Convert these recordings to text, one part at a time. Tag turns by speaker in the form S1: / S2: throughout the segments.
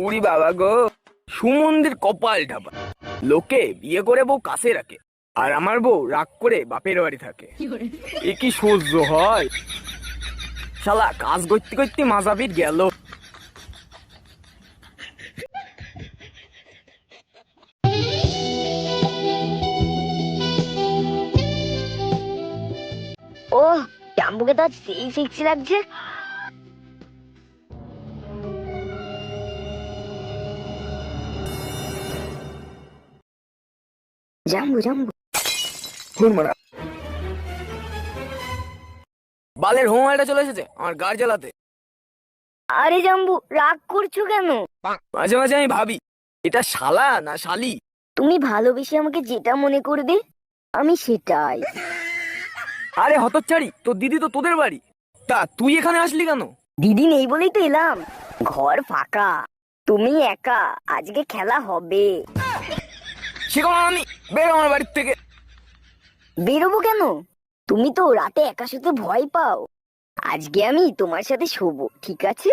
S1: উড়ি বাবা গো, সুমন্দির কপাল ঢাবা। লোকে বিয়ে করে বউ কাছে রাখে, আর আমার বউ রাগ করে বাপের বাড়ি থাকে। এ কি সহ্য হয়? শালা কাজ করতে করতে মাজাবির গেল।
S2: ওহ, জাম্বুকে তো আজ সেই সেক্সি লাগছে। জাম্বু জাম্বু,
S1: হুড়মারা বালের হোমওয়ার্কটা চলে এসেছে আমার গাড় জ্বালাতে।
S2: আরে জাম্বু রাগ করছো কেন?
S1: মাঝে মাঝে আমি ভাবি, এটা শালা না শালি।
S2: তুমি ভালোবেসে আমাকে যেটা মনে করবে আমি সেটাই।
S1: আরে হতচ্ছাড়ি, তোর দিদি তো তোদের বাড়ি, তা তুই এখানে আসলি কেন?
S2: দিদি নেই বলেই তো এলাম। ঘর ফাঁকা, তুমি একা, আজকে খেলা হবে।
S1: সে কোনো আমি বের আমার বাড়ির থেকে।
S2: বেরোবো কেন? তুমি তো রাতে একা শুতে ভয় পাও। আজকে আমি তোমার সাথে শোবো, ঠিক আছে?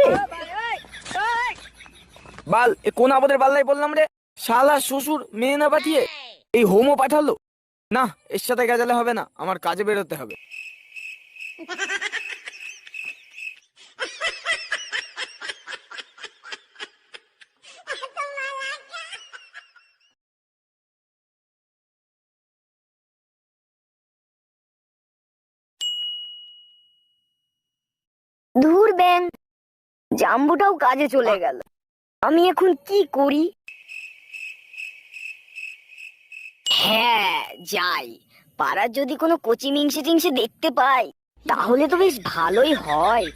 S1: বাল, এ কোন আপদের বাল্লাই বললাম রে। শালা শ্বশুর মেয়ে না পাঠিয়ে এই হোমও পাঠালো। না, এর সাথে গেজালে হবে না, আমার কাজে বেরোতে হবে।
S2: ধুর ব্যাং, জাম্বুটাও কাজে চলে গেল। আমি এখন কি করি? হ্যাঁ, যাই। পাড়ার যদি কোনো কচি মিংসে টিংসে দেখতে পাই তাহলে তো বেশ ভালোই হয়।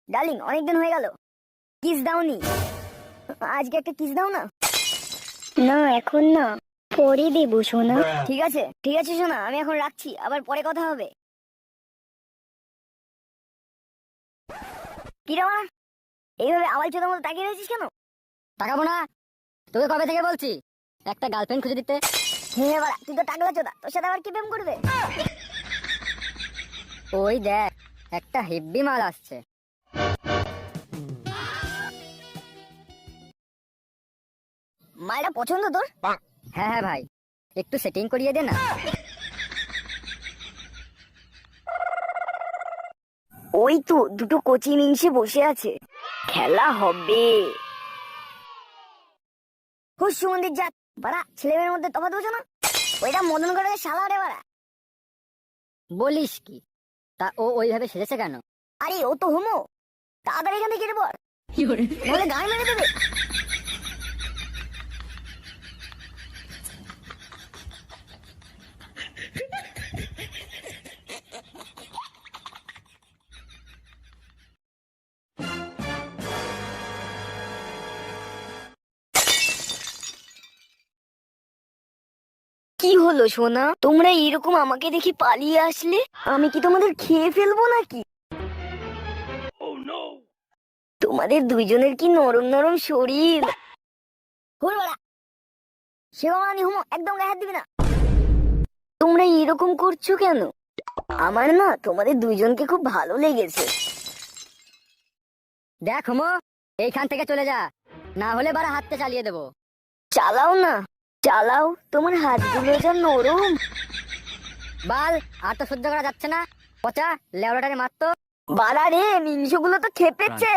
S2: ডার্লিং, অনেকদিন হয়ে গেল, কিস দাওনি। আজকে একটা কিস দাও না। না এখন না, পরে দেবো সোনা। ঠিক আছে ঠিক আছে সোনা, আমি এখন রাখছি, আবার পরে কথা হবে। কি রে মা, এইভাবে আওয়াল চোদার মতো তাকিয়ে রয়েছিস কেন? তাকাবো না? তোকে কবে থেকে বলছি একটা গার্লফ্রেন্ড খুঁজে দিতে। হ্যাঁ বাড়া, তুই তো টাকলা চোদা, তোর সাথে আবার কি প্রেম করবে? ওই দেখ, একটা হেব্বি মাল আসছে। মালটা পছন্দ তোর? হ্যাঁ হ্যাঁ ভাই, একটু সেটিং করিয়ে দে না। ওই তো দুটো কোচি মিংসে বসে আছে, খেলা হবে। হুস সুমন্দির জাত বাড়া, ছেলে মেয়ের মধ্যে তফাৎ বোঝো না? ওইটা মদন করে শালা রে বাড়া। বলিস কি? তা ও ওইভাবে সেজেছে কেন? আরে ও তো হোমো, তাড়াতাড়ি এখান থেকে কেটে পড়, নাহলে গায়ে মেরে দেবে। কি হলো সোনা, তোমরা এরকম আমাকে দেখে পালিয়ে আসলে? আমি কি তোমাদের খেয়ে ফেলবো নাকি? তোমাদের দুইজনের কি নরম নরম শরীর। সেবামানি হুমো, একদম গায়ে হাত দিবি না। তোমরা এরকম করছো কেন? আমার না তোমাদের দুইজনকে খুব ভালো লেগেছে। দেখ হুমো, এইখান থেকে চলে যা, না হলে বারা হাতটা চালিয়ে দেবো। চালাও না, চালাও, তোমার হাতগুলো যা নরম। বাল, আর তো সহ্য করা যাচ্ছে না, পচা লেওড়াটারে মারতো। বাড়া রে, মিংসগুলো তো খেপেছে।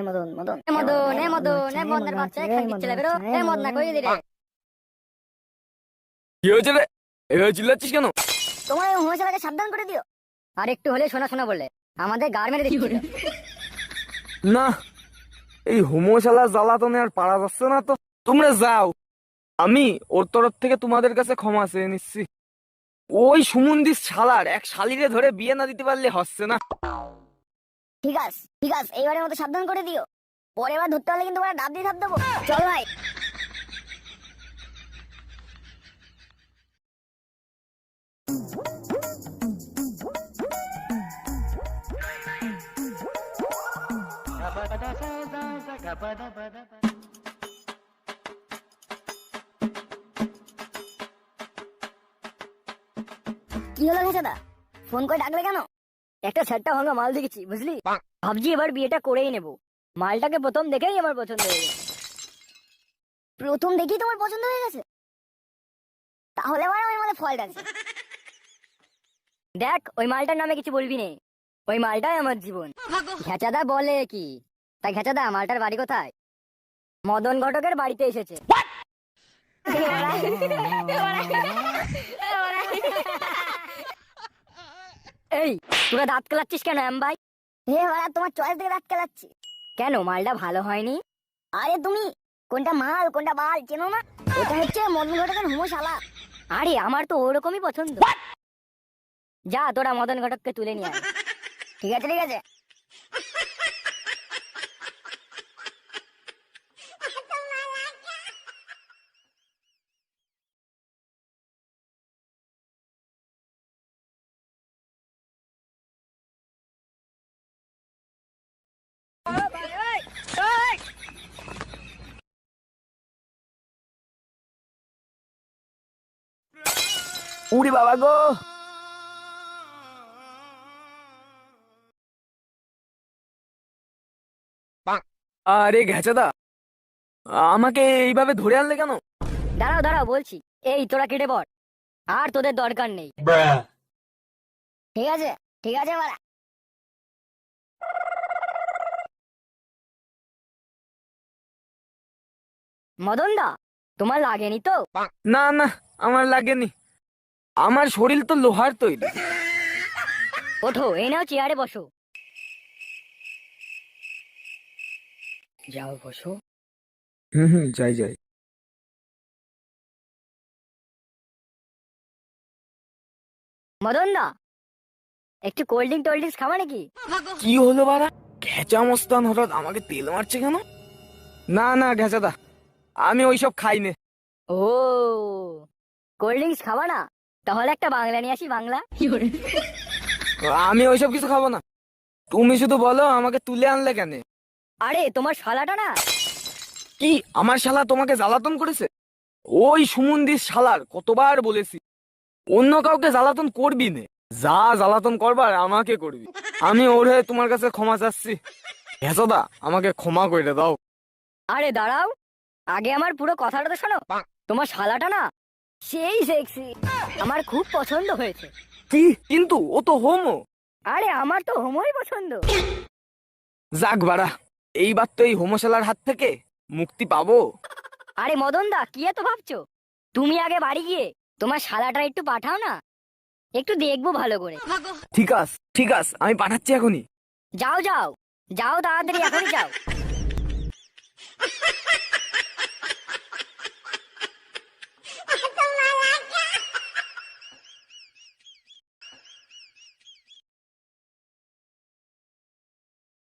S2: মদন মদন মদন এ মদন এ মদনের বাচ্চা, এখান থেকে চলে বেরো। এ মদ না কইয়ে দিলে।
S1: কি হয়েছে রে, এভাবে চিল্লাচ্ছিস কেন?
S2: তোমার ওই হোমশালাকে সাবধান করে দিও। আর একটু হলে শোনা শোনা বললে আমাদের গার মেরে দিচ্ছিল।
S1: না, এই হোমশালা জ্বালাতনে আর পারা যাচ্ছে না তো। তোমরা যাও, আমি ওর তরফ থেকে তোমাদের কাছে ক্ষমা চেয়ে নিচ্ছি। ওই সুমন্দির শালার এক শালিরে ধরে বিয়ে না দিতে পারলে হচ্ছে না।
S2: ঠিক আছে ঠিক আছে, এইবারের মতো সাবধান করে দিও। পরের বার ধরতে হলে কিন্তু ডাব দিয়ে ধাপ দেবো। চল ভাই। কি হলো ঘেচাদা, ফোন করে ডাকলে কেন? একটা ছাড়টা ভাঙা মাল দেখেছি বুঝলি, ভাবছি এবার বিয়েটা করেই নেব। মালটাকে প্রথম দেখেই আমার পছন্দ হয়ে গেছে। প্রথম দেখেই তোমার পছন্দ হয়ে গেছে? তাহলে আমার ওই মধ্যে ফল্ট আছে। দেখ, ওই মালটার নামে কিছু বলবি নে, ওই মালটাই আমার জীবন। ঘেচাদা বলে কি? তা ঘেচাদা, মালটার বাড়ি কোথায়? মদন ঘটকের বাড়িতে এসেছে। এই, তোরা দাঁত কেলাচ্ছিস কেন এম ভাই? হে বাড়া, তোমার চয়েস দেখে দাঁত কেলাচ্ছি। কেন, মালটা ভালো হয়নি? আরে তুমি কোনটা মাল কোনটা বাল চেনো না? ওটা হচ্ছে মদন ঘটকের হোমশালা। আরে আমার তো ওরকমই পছন্দ। যা, তোরা মদন ঘটককে তুলে নিয়ে আয়। ঠিক আছে ঠিক আছে।
S1: উরি বাবা গো, আরে ঘেচাদা, আমাকে এইভাবে ধরে আনলে কেন?
S2: দাঁড়াও দাঁড়াও বলছি। এই, তোরা কেটে পড়, আর তোদের দরকার নেই। ঠিক আছে ঠিক আছে বাড়া। মদন দা, তোমার লাগেনি তো?
S1: না না, আমার লাগেনি, আমার শরীর তো লোহার তৈরি।
S2: ওঠো, এই নাও চেয়ারে বসো। যাও বসো।
S1: হুম, যাই যাই।
S2: মদন দা, একটু কোল্ড ড্রিঙ্ক টোল্ড ড্রিঙ্কস খাবা নাকি?
S1: কি হলো বাড়া, ঘেচা মস্তান হঠাৎ আমাকে তেল মারছে কেন? না না ঘেচাদা, আমি ওইসব খাই নে।
S2: ও, কোল্ড ড্রিঙ্কস খাবা না? তাহলে একটা বাংলা নিয়ে আসি, বাংলা।
S1: আমি ওইসব কিছু খাবো না, তুমি শুধু বলো আমাকে তুলে আনলে কেন?
S2: আরে তোমার শালাটা না।
S1: কি, আমার শালা তোমাকে জ্বালাতন করেছে? ওই সুমন্দির শালার কতবার বলেছি অন্য কাউকে জ্বালাতন করবি নে, যা জ্বালাতন করবার আমাকে করবি। আমি ওর হয়ে তোমার কাছে ক্ষমা চাচ্ছি, হেসদা আমাকে ক্ষমা করে দাও।
S2: আরে দাঁড়াও, আগে আমার পুরো কথাটা তো শোনো। তোমার শালাটা না সেই সেক্সি, আমার খুব পছন্দ হয়েছে।
S1: কি, কিন্তু ও তো হোমো।
S2: আরে আমার তো হোমোই পছন্দ।
S1: যাক বাড়া, এইবার তো এই হোমোশালার হাত থেকে মুক্তি পাবো।
S2: আরে মদন দা, কি এত ভাবছো? তুমি আগে বাড়ি গিয়ে তোমার শালাটা একটু পাঠাও না, একটু দেখবো ভালো করে।
S1: ঠিক আছে, আমি পাঠাচ্ছি এখনই।
S2: যাও যাও যাও, তাড়াতাড়ি এখনই যাও।